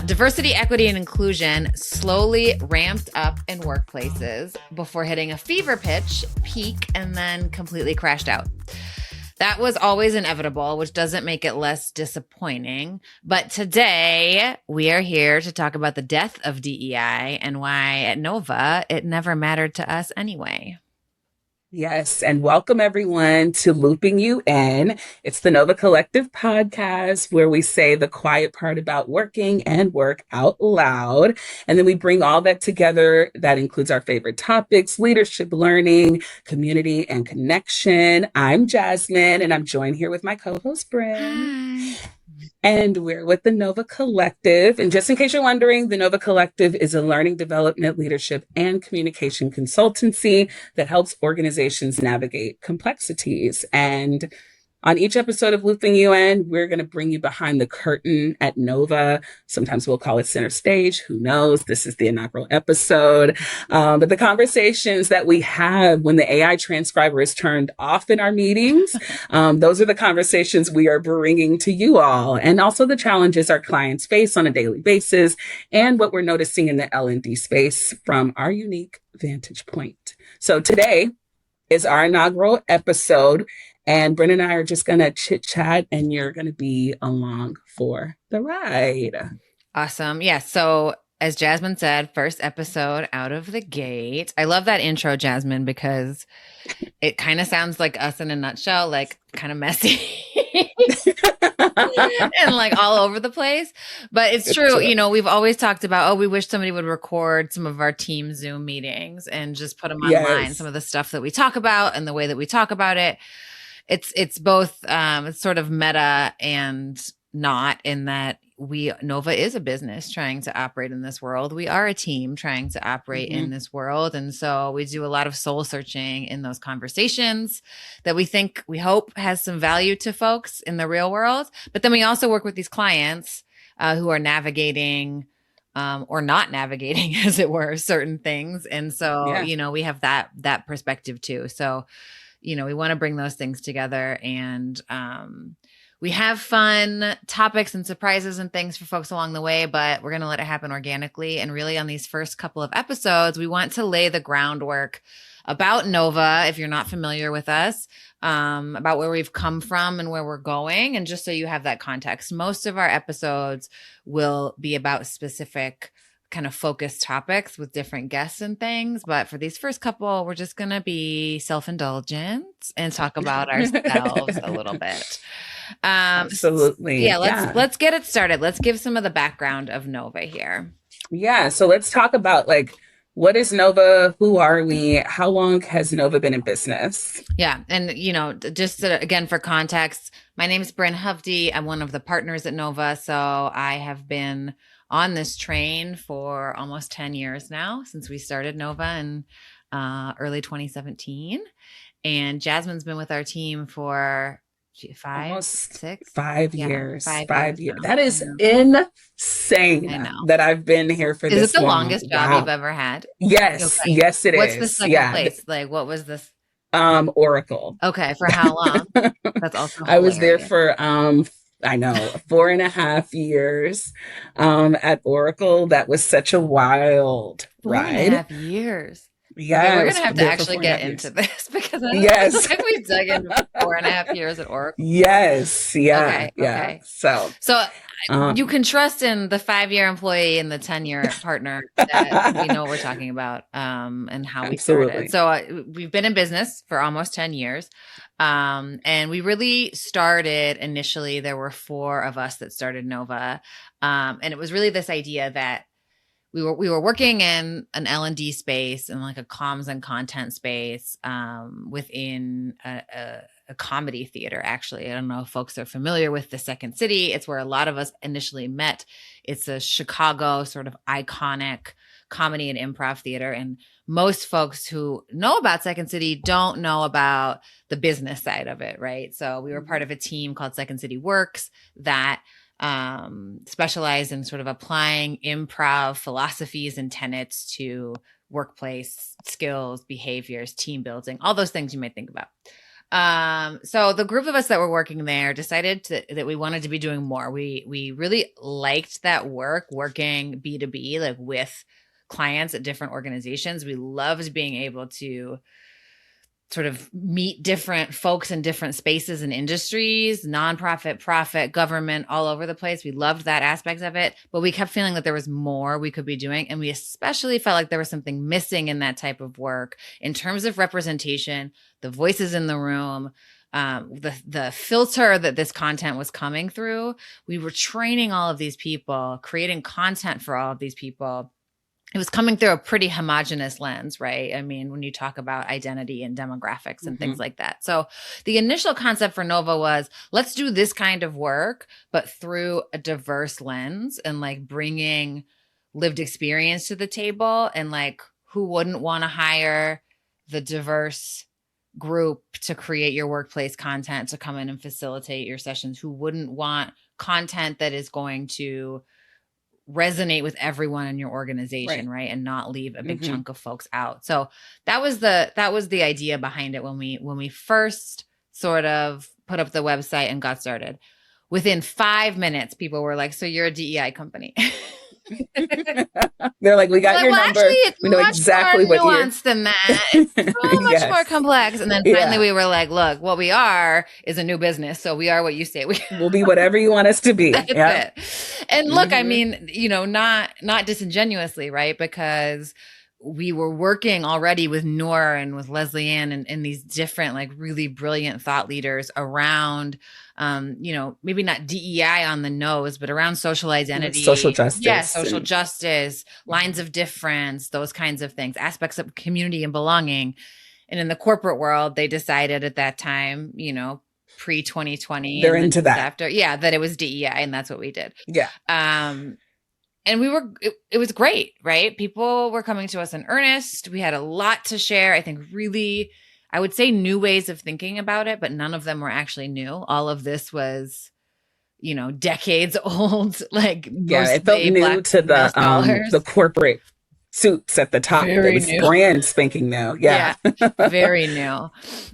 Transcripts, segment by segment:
Diversity, equity, and inclusion slowly ramped up in workplaces before hitting a fever pitch, peak, and then completely crashed out. That was always inevitable, which doesn't make it less disappointing. But today we are here to talk about the death of DEI and why at Nova it never mattered to us anyway. Yes, and welcome everyone to Looping You In. It's the Nova Collective podcast where we say the quiet part about working and work out loud. And then we bring all that together. That includes our favorite topics, leadership, learning, community, and connection. I'm Jasmine, and I'm joined here with my co-host, Brynne. Hi. And we're with the Nova Collective. And just in case you're wondering, the Nova Collective is a learning development, leadership, and communication consultancy that helps organizations navigate complexities. And on each episode of Looping You In, we're going to bring you behind the curtain at Nova. Sometimes we'll call it center stage. Who knows? This is the inaugural episode. But the conversations that we have when the AI transcriber is turned off in our meetings, those are the conversations we are bringing to you all. And also the challenges our clients face on a daily basis and what we're noticing in the L&D space from our unique vantage point. So today is our inaugural episode. And Brynne and I are just going to chit chat and you're going to be along for the ride. Awesome. Yeah. So as Jasmine said, first episode out of the gate. I love that intro, Jasmine, because it kind of sounds like us in a nutshell, like kind of messy and like all over the place. But it's true. You know, we've always talked about, we wish somebody would record some of our team Zoom meetings and just put them online, some of the stuff that we talk about and the way that we talk about it. It's both it's sort of meta and not, in that Nova is a business trying to operate in this world. We are a team trying to operate in this world. And so we do a lot of soul searching in those conversations that we hope has some value to folks in the real world. But then we also work with these clients who are navigating or not navigating, as it were, certain things. And so, you know, we have that perspective too. So, you know, we want to bring those things together, and we have fun topics and surprises and things for folks along the way, but we're going to let it happen organically. And really on these first couple of episodes, we want to lay the groundwork about Nova, if you're not familiar with us, about where we've come from and where we're going. And just so you have that context, most of our episodes will be about specific kind of focused topics with different guests and things. But for these first couple, we're just going to be self-indulgent and talk about ourselves a little bit. Absolutely. Let's get it started. Let's give some of the background of Nova here. Yeah. So let's talk about what is Nova? Who are we? How long has Nova been in business? Yeah. And, you know, just again, for context, my name is Brynne Hovde. I'm one of the partners at Nova. So I have been on this train for almost 10 years now, since we started Nova in early 2017. And Jasmine's been with our team for 5 years. Now. That is insane. I know that I've been here for this long. Is it the longest job you've ever had? Yes. Okay. Yes, it is. What's the second place? Like, what was this? Oracle. Okay. For how long? That's also hilarious. I was there for 4.5 years at Oracle. That was such a wild ride. 4.5 years. Yeah, okay, we're gonna have to actually get into this, because I don't feel like we dug into 4.5 years at Oracle. Yes. Yeah. Okay. Yeah. Okay. So you can trust in the 5-year employee and the 10-year partner that we know what we're talking about and how we started. So we've been in business for almost 10 years. And we really started initially, there were 4 of us that started Nova. And it was really this idea that we were working in an L&D space and like a comms and content space within a comedy theater. Actually, I don't know if folks are familiar with the Second City. It's where a lot of us initially met. It's a Chicago sort of iconic comedy and improv theater. And most folks who know about Second City don't know about the business side of it, right? So we were part of a team called Second City Works that specialized in sort of applying improv philosophies and tenets to workplace skills, behaviors, team building, all those things you might think about. So the group of us that were working there decided that we wanted to be doing more. We really liked that working B2B, like with clients at different organizations. We loved being able to sort of meet different folks in different spaces and industries, nonprofit, profit, government, all over the place. We loved that aspect of it, but we kept feeling that there was more we could be doing. And we especially felt like there was something missing in that type of work in terms of representation, the voices in the room, the filter that this content was coming through. We were training all of these people, creating content for all of these people. It was coming through a pretty homogenous lens, right? I mean, when you talk about identity and demographics and things like that. So the initial concept for Nova was, let's do this kind of work, but through a diverse lens and like bringing lived experience to the table. And like, who wouldn't want to hire the diverse group to create your workplace content, to come in and facilitate your sessions? Who wouldn't want content that is going to resonate with everyone in your organization, right? And not leave a big chunk of folks out. So that was the idea behind it when we first sort of put up the website and got started. Within 5 minutes, people were like, "So you're a DEI company?" They're like, "We got your number. Actually, it's we know much exactly more what nuanced than that. It's so much more complex." And then finally we were like, "Look, what we are is a new business. So we are what you say we are. We'll be whatever you want us to be." That's it. And look, I mean, you know, not disingenuously, right? Because we were working already with Noor and with Leslie Ann and these different, like, really brilliant thought leaders around, you know, maybe not DEI on the nose, but around social identity, social justice. Yeah, social justice, lines of difference, those kinds of things, aspects of community and belonging. And in the corporate world, they decided at that time, you know, pre-2020, they're into that. After, that it was DEI, and that's what we did. Yeah. And it was great, right? People were coming to us in earnest. We had a lot to share. I think really, I would say new ways of thinking about it, but none of them were actually new. All of this was, you know, decades old. Like, it felt new to the corporate suits at the top. Very it was new. Brand spanking new. Yeah. Very new.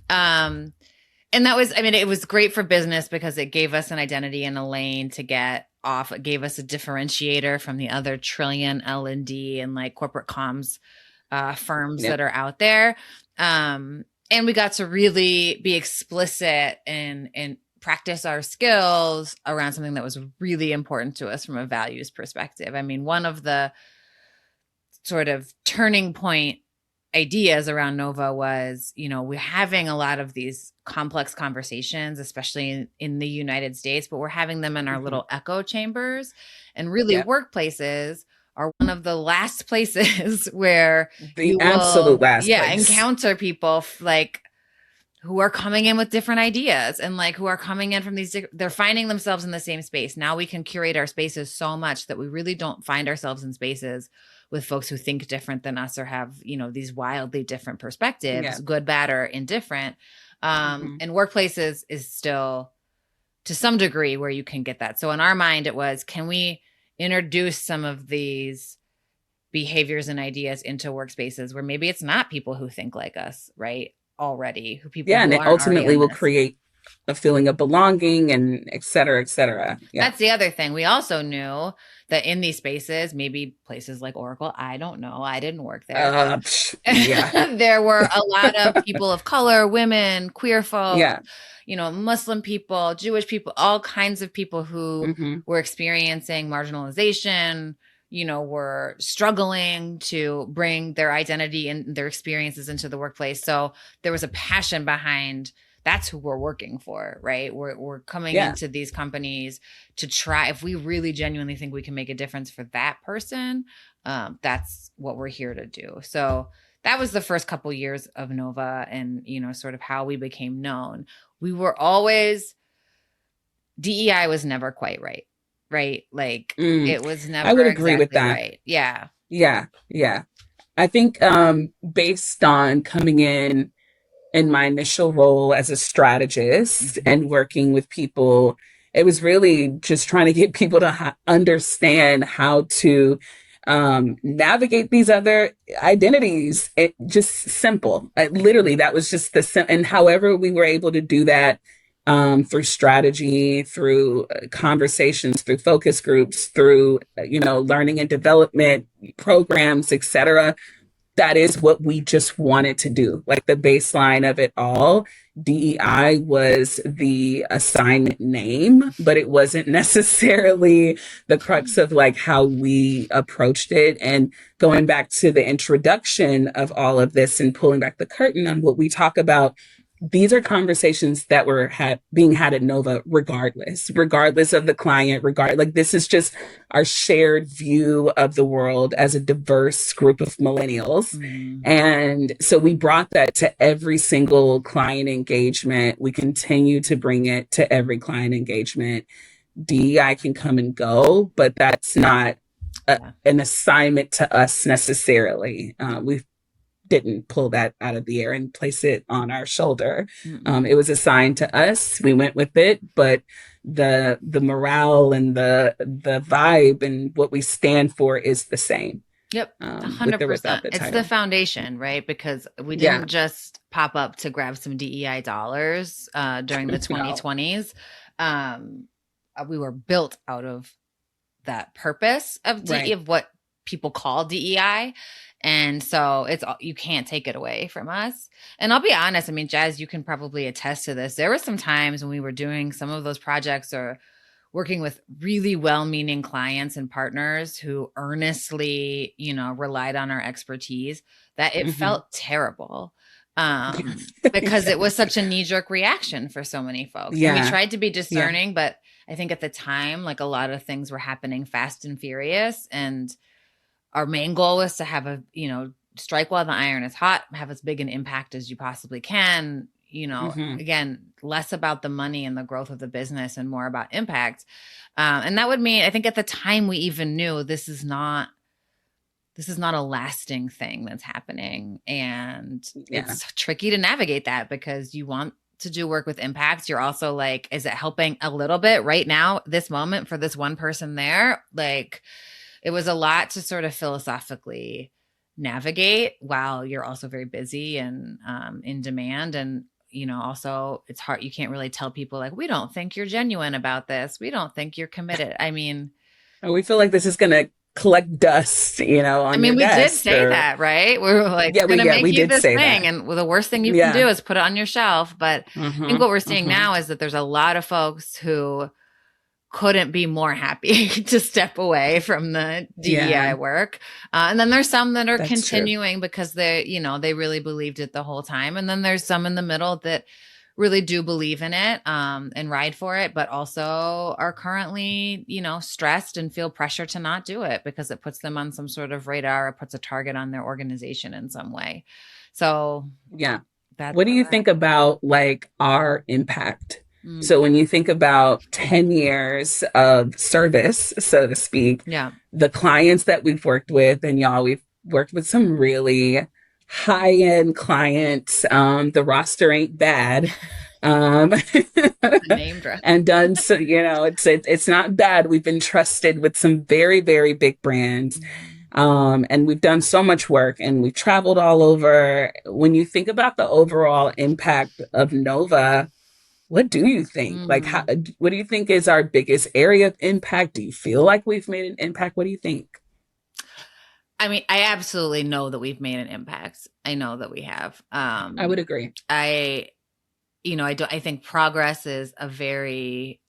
And that was, I mean, it was great for business because it gave us an identity and a lane to get off. It gave us a differentiator from the other trillion L&D and like corporate comms firms that are out there. And we got to really be explicit and practice our skills around something that was really important to us from a values perspective. I mean, one of the sort of turning point ideas around Nova was, you know, we're having a lot of these complex conversations, especially in the United States, but we're having them in our little echo chambers. And really workplaces are one of the last places where the absolute last place. Encounter people like who are coming in with different ideas and like who are coming in from these, they're finding themselves in the same space. Now we can curate our spaces so much that we really don't find ourselves in spaces with folks who think different than us or have, you know, these wildly different perspectives, good, bad, or indifferent. And workplaces is still to some degree where you can get that. So in our mind, it was, can we introduce some of these behaviors and ideas into workspaces where maybe it's not people who think like us, right? Already, who people and it ultimately will create a feeling of belonging and et cetera, et cetera. That's the other thing. We also knew that in these spaces, maybe places like Oracle, I don't know, I didn't work there. There were a lot of people of color, women, queer folk, you know, Muslim people, Jewish people, all kinds of people who were experiencing marginalization, you know, were struggling to bring their identity and their experiences into the workplace. So there was a passion behind, that's who we're working for, right? We're coming into these companies to try, if we really genuinely think we can make a difference for that person, that's what we're here to do. So that was the first couple years of Nova and, you know, sort of how we became known. We were always, DEI was never quite right. Right? Like it was never. I would agree with that. Right. Yeah. Yeah. I think based on coming in my initial role as a strategist and working with people, it was really just trying to get people to understand how to navigate these other identities. It just simple. Literally, that was just and however we were able to do that, through strategy, through conversations, through focus groups, through, learning and development programs, etc. That is what we just wanted to do. Like the baseline of it all, DEI was the assignment name, but it wasn't necessarily the crux of like how we approached it. And going back to the introduction of all of this and pulling back the curtain on what we talk about, these are conversations that were being had at Nova regardless of the client, like this is just our shared view of the world as a diverse group of millennials. And so we brought that to every single client engagement. We continue to bring it to every client engagement. DEI can come and go, but that's not an assignment to us necessarily. We've didn't pull that out of the air and place it on our shoulder. It was assigned to us. We went with it, but the morale and the vibe and what we stand for is the same. Yep, 100%. It's the foundation, right? Because we didn't just pop up to grab some DEI dollars during the 2020s. We were built out of that purpose of of what people call DEI. And so you can't take it away from us. And I'll be honest, I mean, Jazz, you can probably attest to this. There were some times when we were doing some of those projects or working with really well-meaning clients and partners who earnestly, relied on our expertise, that it felt terrible. Because it was such a knee-jerk reaction for so many folks. And we tried to be discerning, but I think at the time, like a lot of things were happening fast and furious, and our main goal was to have strike while the iron is hot, have as big an impact as you possibly can. Again, less about the money and the growth of the business and more about impact. And that would mean, I think at the time we even knew this is not a lasting thing that's happening. And it's tricky to navigate that because you want to do work with impact. You're also like, is it helping a little bit right now, this moment for this one person there? Like, it was a lot to sort of philosophically navigate while you're also very busy and in demand. And, also it's hard. You can't really tell people like, we don't think you're genuine about this. We don't think you're committed. I mean, we feel like this is going to collect dust, on your desk. Did say that, right? We were like, we're going to make you this thing. That. And the worst thing you can do is put it on your shelf. But I think what we're seeing now is that there's a lot of folks who couldn't be more happy to step away from the DEI work. And then there's some that are continuing because they really believed it the whole time. And then there's some in the middle that really do believe in it and ride for it, but also are currently, stressed and feel pressure to not do it because it puts them on some sort of radar, or puts a target on their organization in some way. So what do you think about like our impact? So when you think about 10 years of service, so to speak, the clients that we've worked with, and we've worked with some really high-end clients. The roster ain't bad. Name drop. And done, so, it's not bad. We've been trusted with some very, very big brands. And we've done so much work and we've traveled all over. When you think about the overall impact of Nova, what do you think? Like, what do you think is our biggest area of impact? Do you feel like we've made an impact? What do you think? I mean, I absolutely know that we've made an impact. I know that we have. I would agree. I think progress is a very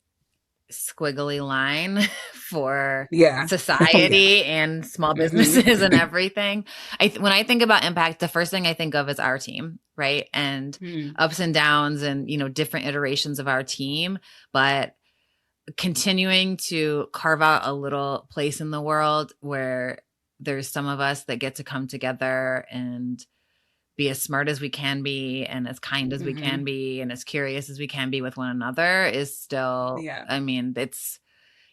squiggly line for society and small businesses and everything. When I think about impact, the first thing I think of is our team, right? And ups and downs and, different iterations of our team, but continuing to carve out a little place in the world where there's some of us that get to come together and be as smart as we can be and as kind as we can be and as curious as we can be with one another is still, I mean, it's,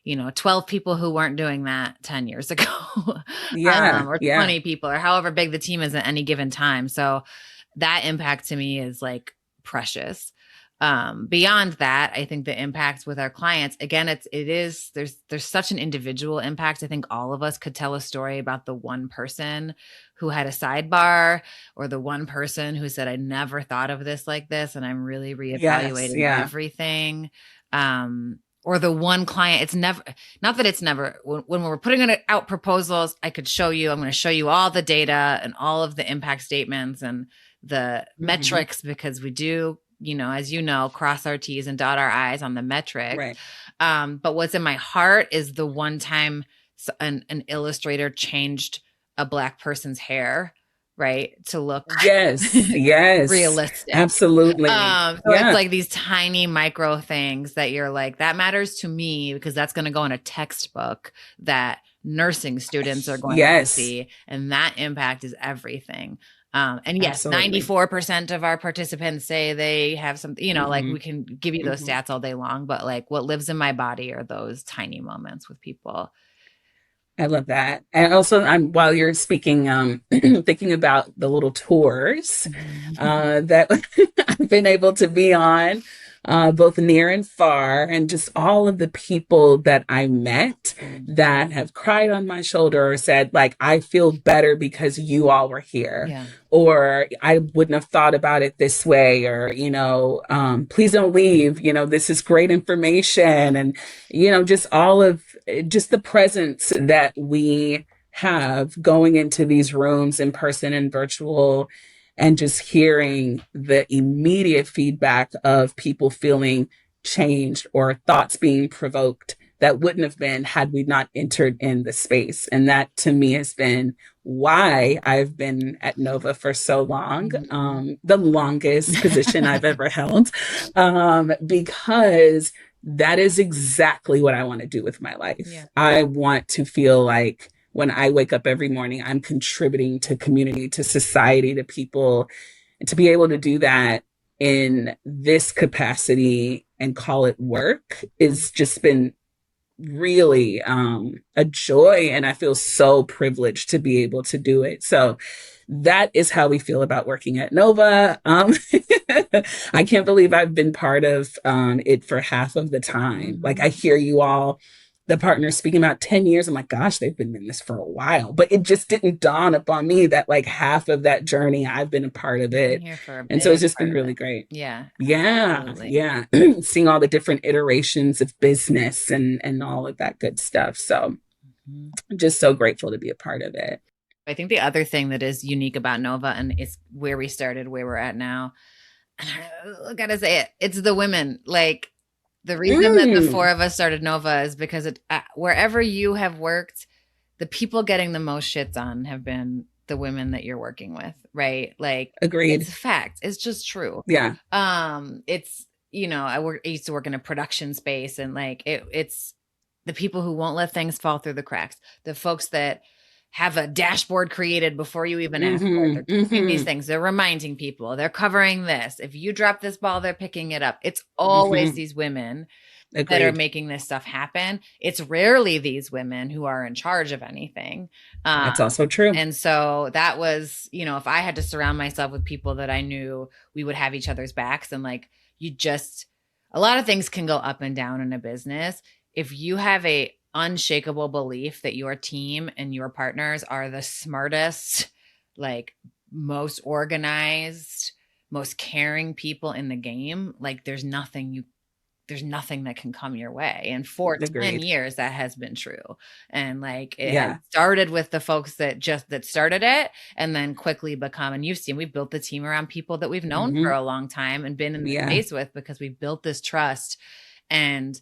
12 people who weren't doing that 10 years ago or 20 people or however big the team is at any given time. So that impact to me is like precious. Beyond that, I think the impact with our clients, again, there's such an individual impact. I think all of us could tell a story about the one person who had a sidebar, or the one person who said, I never thought of this like this, and I'm really reevaluating everything. Or the one client, it's never, not that it's never, when we're putting out proposals, I'm going to show you all the data and all of the impact statements and the metrics, because we do, as you know, cross our T's and dot our I's on the metric. Right. But what's in my heart is the one time an illustrator changed a Black person's hair, right, to look realistic. Absolutely. It's like these tiny micro things that you're like, that matters to me, because that's going to go in a textbook that nursing students are going to see, and that impact is everything. And yes, absolutely. 94% of our participants say they have something, like we can give you those stats all day long, but like what lives in my body are those tiny moments with people. I love that. And also, while you're speaking, thinking about the little tours that I've been able to be on, both near and far, and just all of the people that I met that have cried on my shoulder or said, like, I feel better because you all were here. Yeah. Or I wouldn't have thought about it this way, or, please don't leave. This is great information. And, just all of just the presence that we have going into these rooms in person and virtual, and just hearing the immediate feedback of people feeling changed or thoughts being provoked that wouldn't have been had we not entered in the space. And that to me has been why I've been at Nova for so long, the longest position I've ever held, because that is exactly what I want to do with my life. Yeah. I want to feel like when I wake up every morning, I'm contributing to community, to society, to people, and to be able to do that in this capacity and call it work is just been really a joy. And I feel so privileged to be able to do it. So that is how we feel about working at Nova. I can't believe I've been part of it for half of the time. Like, I hear you all, the partners, speaking about 10 years. I'm like, gosh, they've been in this for a while. But it just didn't dawn upon me that like half of that journey, I've been a part of it. And so it's just been really great. Yeah. Yeah. Absolutely. Yeah. Seeing all the different iterations of business and all of that good stuff. So I'm just so grateful to be a part of it. I think the other thing that is unique about Nova, and it's where we started, where we're at now, I gotta say it, it's the women. Like, the reason that the four of us started Nova is because wherever you have worked, the people getting the most shits on have been the women that you're working with, right? Like, agreed. It's a fact. It's just true. Yeah. It's, I used to work in a production space, and like it's the people who won't let things fall through the cracks. The folks that have a dashboard created before you even ask for it. They're doing these things. They're reminding people. They're covering this. If you drop this ball, they're picking it up. It's always these women that are making this stuff happen. It's rarely these women who are in charge of anything. That's also true. And so that was, if I had to surround myself with people that I knew we would have each other's backs, and like, a lot of things can go up and down in a business. If you have a unshakable belief that your team and your partners are the smartest, like most organized, most caring people in the game, like there's nothing that can come your way. And for 10 years, that has been true. And like, it had started with the folks that started it, and then quickly become, and you've seen, we've built the team around people that we've known for a long time and been in the space with, because we've built this trust. And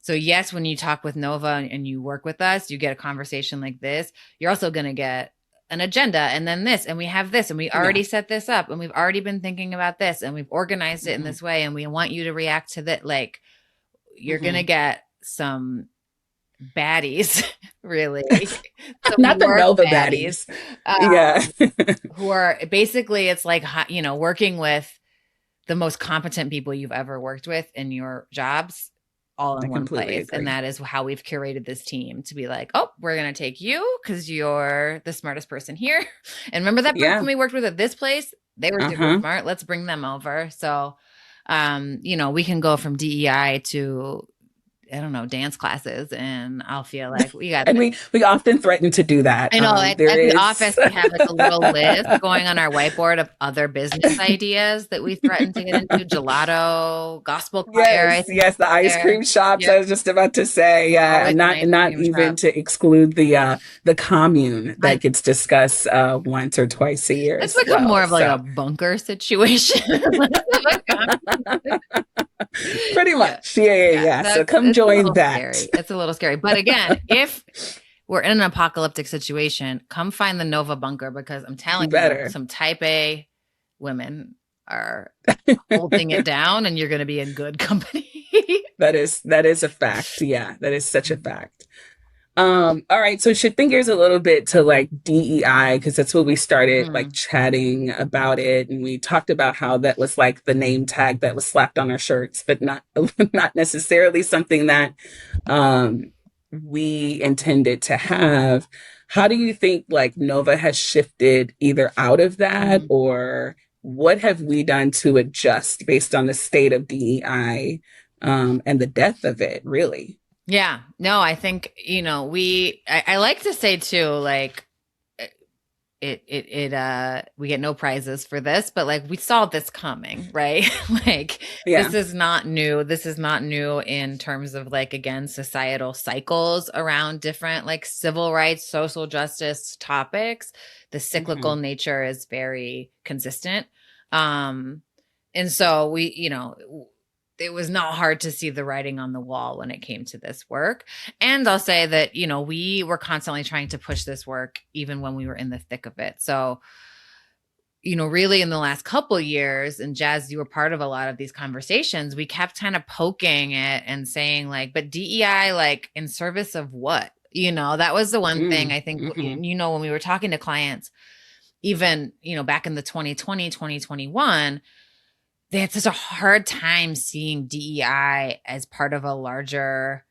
so yes, when you talk with Nova and you work with us, you get a conversation like this, you're also going to get an agenda, and then this, and we have this, and we already set this up, and we've already been thinking about this, and we've organized it in this way, and we want you to react to that. Like, you're going to get some baddies, really. Not the Nova baddies. Who are basically, it's like, working with the most competent people you've ever worked with in your jobs, all in one place. Agree. And that is how we've curated this team, to be like, oh, we're going to take you because you're the smartest person here. And remember that person we worked with at this place? They were super smart. Let's bring them over. So We can go from DEI to, I don't know, dance classes, and I'll feel like we got. And we often threaten to do that. I know. There At the is office, we have like a little list going on our whiteboard of other business ideas that we threaten to get into. Gelato, gospel choir. I think yes, the ice there. cream shops. I Yep. was just about to say, yeah, Always and an not ice not cream even shop. to exclude the commune that gets discussed once or twice a year It's as become well. more of like a bunker situation. Pretty much, yeah. So come It's a join little that. scary. It's a little scary. But again, if we're in an apocalyptic situation, come find the Nova bunker, because I'm telling you, some type A women are holding it down, and you're going to be in good company. That is a fact. Yeah, that is such a fact. All right, so shifting gears a little bit to like DEI, because that's what we started like chatting about it, and we talked about how that was like the name tag that was slapped on our shirts, but not not necessarily something that we intended to have. How do you think like Nova has shifted either out of that, or what have we done to adjust based on the state of DEI and the death of it, really? Yeah, no, I think, I like to say too, like we get no prizes for this, but like we saw this coming, right? Like this is not new. This is not new in terms of like, again, societal cycles around different like civil rights, social justice topics. The cyclical nature is very consistent. And so it was not hard to see the writing on the wall when it came to this work. And I'll say that, we were constantly trying to push this work even when we were in the thick of it. So, really in the last couple of years, and Jazz, you were part of a lot of these conversations, we kept kind of poking it and saying like, but DEI, like in service of what? That was the one thing I think, when we were talking to clients, even, back in the 2020, 2021, they had such a hard time seeing DEI as part of a larger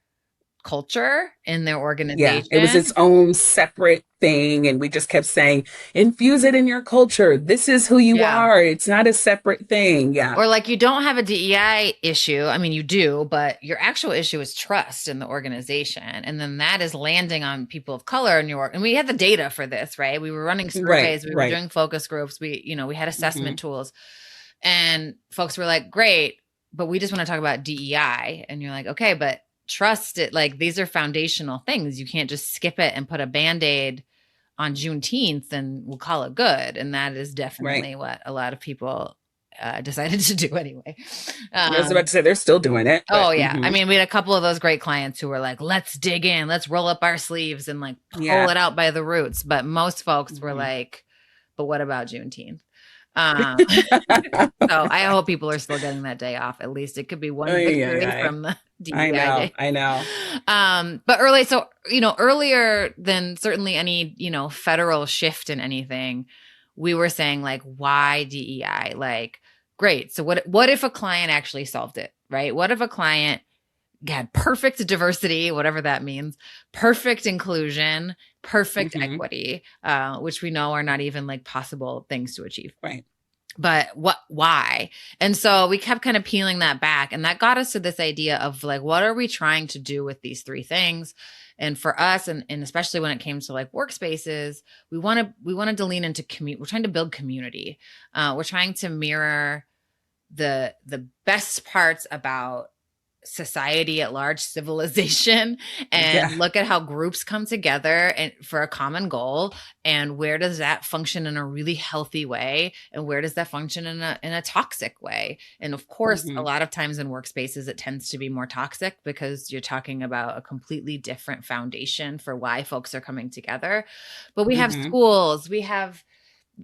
culture in their organization. Yeah, it was its own separate thing. And we just kept saying, infuse it in your culture. This is who you are. It's not a separate thing. Yeah. Or like, you don't have a DEI issue. I mean, you do, but your actual issue is trust in the organization. And then that is landing on people of color in your work. And we had the data for this, right? We were running surveys. We were doing focus groups. We had assessment tools. And folks were like, great, but we just want to talk about DEI. And you're like, okay, but trust it. Like, these are foundational things. You can't just skip it and put a Band-Aid on Juneteenth and we'll call it good. And that is definitely what a lot of people decided to do anyway. I was about to say, they're still doing it. But, I mean, we had a couple of those great clients who were like, let's dig in, let's roll up our sleeves and like pull it out by the roots. But most folks were like, but what about Juneteenth? So I hope people are still getting that day off. At least it could be one victory from the DEI day. I know. But earlier than certainly any, federal shift in anything, we were saying like, why DEI? Like, great. So what if a client actually solved it, right? What if a client had perfect diversity, whatever that means, perfect inclusion, perfect equity, which we know are not even like possible things to achieve. Right. But why? And so we kept kind of peeling that back, and that got us to this idea of like, what are we trying to do with these three things? And for us, and especially when it came to like workspaces, we wanted to lean into we're trying to build community. We're trying to mirror the best parts about society at large, civilization, and look at how groups come together and for a common goal, and where does that function in a really healthy way, and where does that function in a toxic way. And of course, a lot of times in workspaces it tends to be more toxic because you're talking about a completely different foundation for why folks are coming together. But we have schools, we have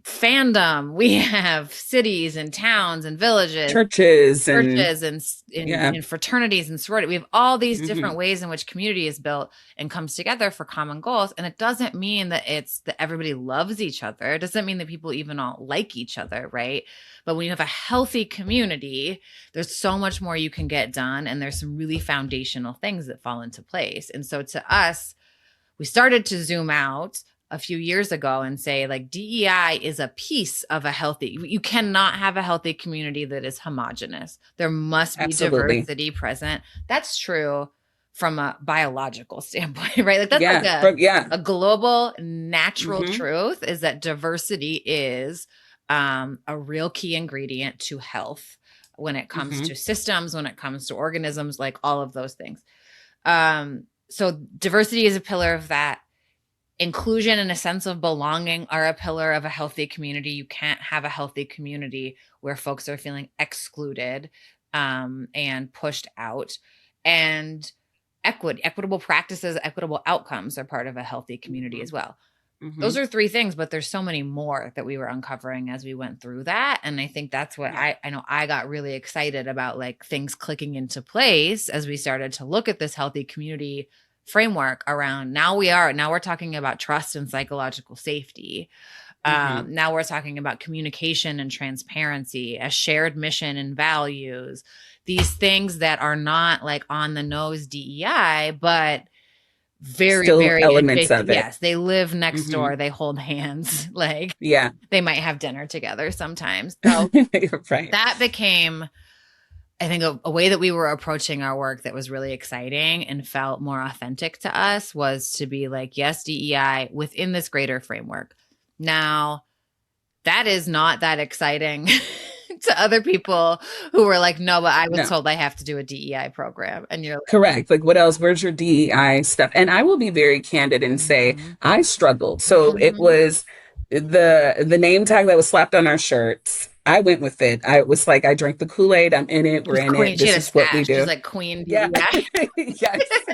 fandom, we have cities and towns and villages, churches and fraternities and sorority. We have all these different ways in which community is built and comes together for common goals. And it doesn't mean that it's that everybody loves each other. It doesn't mean that people even all like each other, right? But when you have a healthy community, there's so much more you can get done, and there's some really foundational things that fall into place. And so to us, we started to zoom out a few years ago and say like DEI is a piece of a healthy, you cannot have a healthy community that is homogenous. There must be diversity present. That's true from a biological standpoint, right? Like that's a global natural truth, is that diversity is a real key ingredient to health when it comes to systems, when it comes to organisms, like all of those things. So diversity is a pillar of that. Inclusion and a sense of belonging are a pillar of a healthy community. You can't have a healthy community where folks are feeling excluded and pushed out. And equitable practices, equitable outcomes are part of a healthy community as well. Those are 3 things, but there's so many more that we were uncovering as we went through that. And I think that's what I know I got really excited about, like things clicking into place as we started to look at this healthy community framework around now we're talking about trust and psychological safety. Now we're talking about communication and transparency, a shared mission and values, these things that are not like on the nose DEI, but very, still very elements of it. Yes, they live next door. They hold hands. Like, they might have dinner together sometimes. So right. That became, I think, a way that we were approaching our work that was really exciting and felt more authentic to us, was to be like, yes, DEI within this greater framework. Now, that is not that exciting to other people who were like, no, but I was told I have to do a DEI program. And you're like, correct. Like, what else? Where's your DEI stuff? And I will be very candid and say I struggled. So it was the name tag that was slapped on our shirts. I went with it. I was like, I drank the Kool-Aid. I'm in it. We're in it. This is what we do. She's like Queen. Yeah.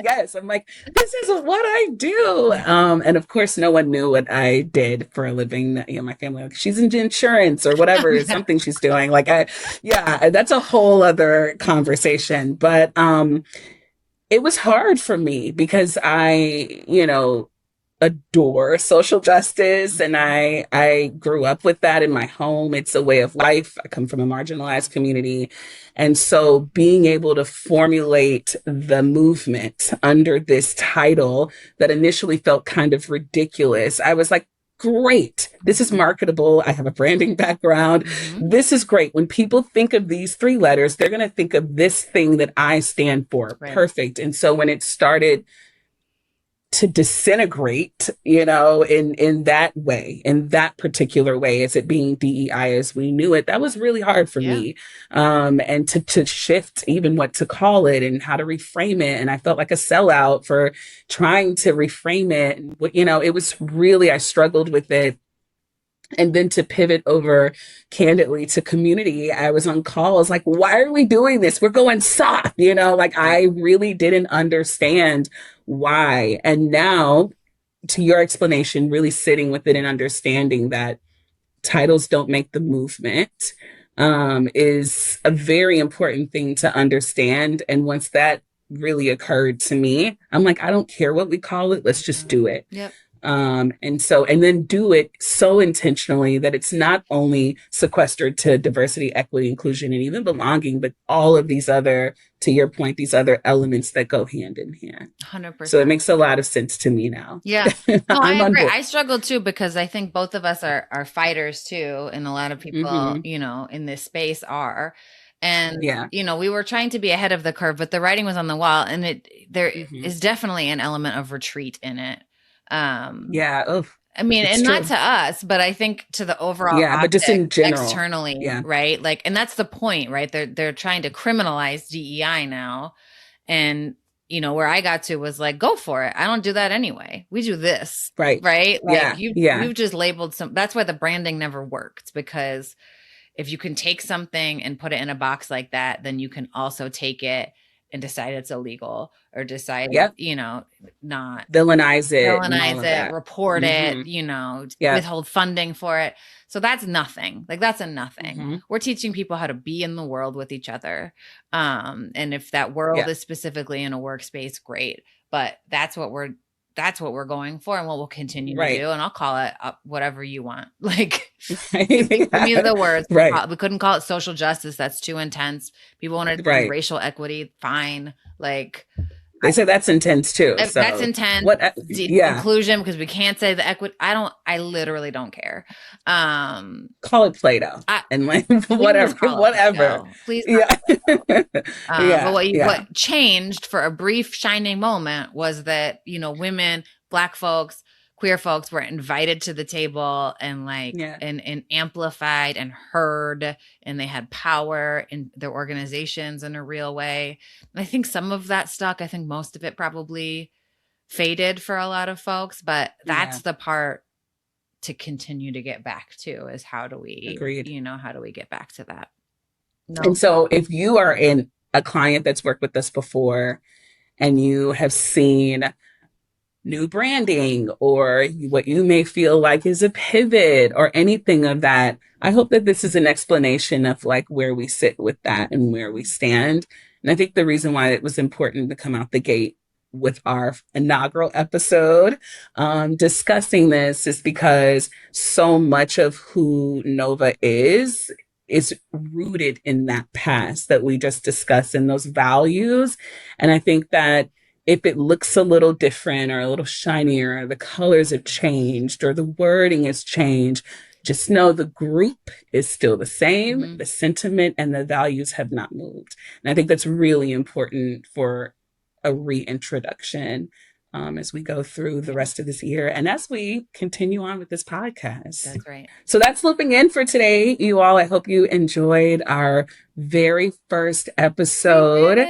yes. I'm like, this is what I do. And of course, no one knew what I did for a living. You know, my family, like, she's in insurance or whatever, something she's doing. Like, that's a whole other conversation. But it was hard for me because I, adore social justice, and I grew up with that in my home. It's a way of life. I come from a marginalized community. And so being able to formulate the movement under this title that initially felt kind of ridiculous, I was like, great. This is marketable. I have a branding background. This is great. When people think of these 3 letters, they're going to think of this thing that I stand for. Right. Perfect. And so when it started to disintegrate, in that way, in that particular way, as it being DEI as we knew it, that was really hard for me. And to shift even what to call it and how to reframe it. And I felt like a sellout for trying to reframe it. It was really, I struggled with it. And then to pivot over candidly to community, I was on calls like, why are we doing this? We're going soft, like I really didn't understand why. And now, to your explanation, really sitting with it and understanding that titles don't make the movement is a very important thing to understand. And once that really occurred to me, I'm like, I don't care what we call it. Let's just do it. Yep. And then do it so intentionally that it's not only sequestered to diversity, equity, inclusion, and even belonging, but all of these other, to your point, these other elements that go hand in hand. 100%. So it makes a lot of sense to me now. Yeah. No, I agree. I struggle too, because I think both of us are fighters too. And a lot of people, in this space are. And, we were trying to be ahead of the curve, but the writing was on the wall, and there is definitely an element of retreat in it. I mean, and true. Not to us, but I think to the overall, but just in general, externally, right? Like, and that's the point, right? They're trying to criminalize DEI now, and where I got to was like, go for it. I don't do that anyway. We do this, right? Like, you've just labeled some. That's why the branding never worked, because if you can take something and put it in a box like that, then you can also take it and decide it's illegal, or decide, not villainize it, report it, withhold funding for it. So that's nothing. Like, that's a nothing. We're teaching people how to be in the world with each other. And if that world is specifically in a workspace, great. But that's what we're going for, and what we'll continue to do. And I'll call it whatever you want. Like, give me the words. Right. We couldn't call it social justice. That's too intense. People wanted to do racial equity. Fine. Like, They say that's intense too. So that's intense. Inclusion, because we can't say the equity. I literally don't care. Call it Play-Doh and like whatever. Please. Yeah. But what changed for a brief shining moment was that, women, Black folks, queer folks were invited to the table and and amplified and heard, and they had power in their organizations in a real way. And I think some of that stuck. I think most of it probably faded for a lot of folks, but that's the part to continue to get back to, is how do we, how do we get back to that? No. And so if you are a client that's worked with us before and you have seen new branding or what you may feel like is a pivot or anything of that, I hope that this is an explanation of like where we sit with that and where we stand. And I think the reason why it was important to come out the gate with our inaugural episode discussing this is because so much of who Nova is rooted in that past that we just discussed, and those values. And I think that if it looks a little different or a little shinier, or the colors have changed or the wording has changed, just know the group is still the same. Mm-hmm. The sentiment and the values have not moved. And I think that's really important for a reintroduction as we go through the rest of this year and as we continue on with this podcast. That's right. So that's Looping In for today, you all. I hope you enjoyed our very first episode.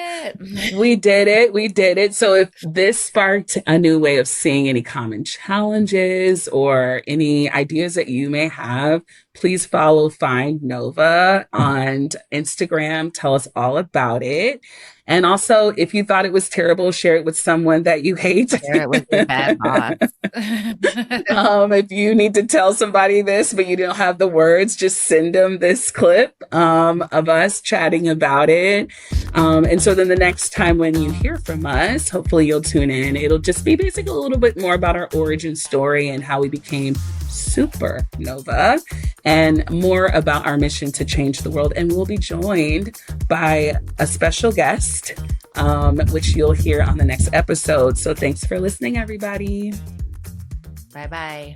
We did it. So if this sparked a new way of seeing any common challenges or any ideas that you may have, please follow Find Nova on Instagram. Tell us all about it. And also, if you thought it was terrible, share it with someone that you hate. Share it with your bad boss. If you need to tell somebody this, but you don't have the words, just send them this clip of us chatting about it. And so then the next time when you hear from us, hopefully you'll tune in. It'll just be basically a little bit more about our origin story and how we became supernova, and more about our mission to change the world. And we'll be joined by a special guest, which you'll hear on the next episode. So thanks for listening, everybody. Bye-bye.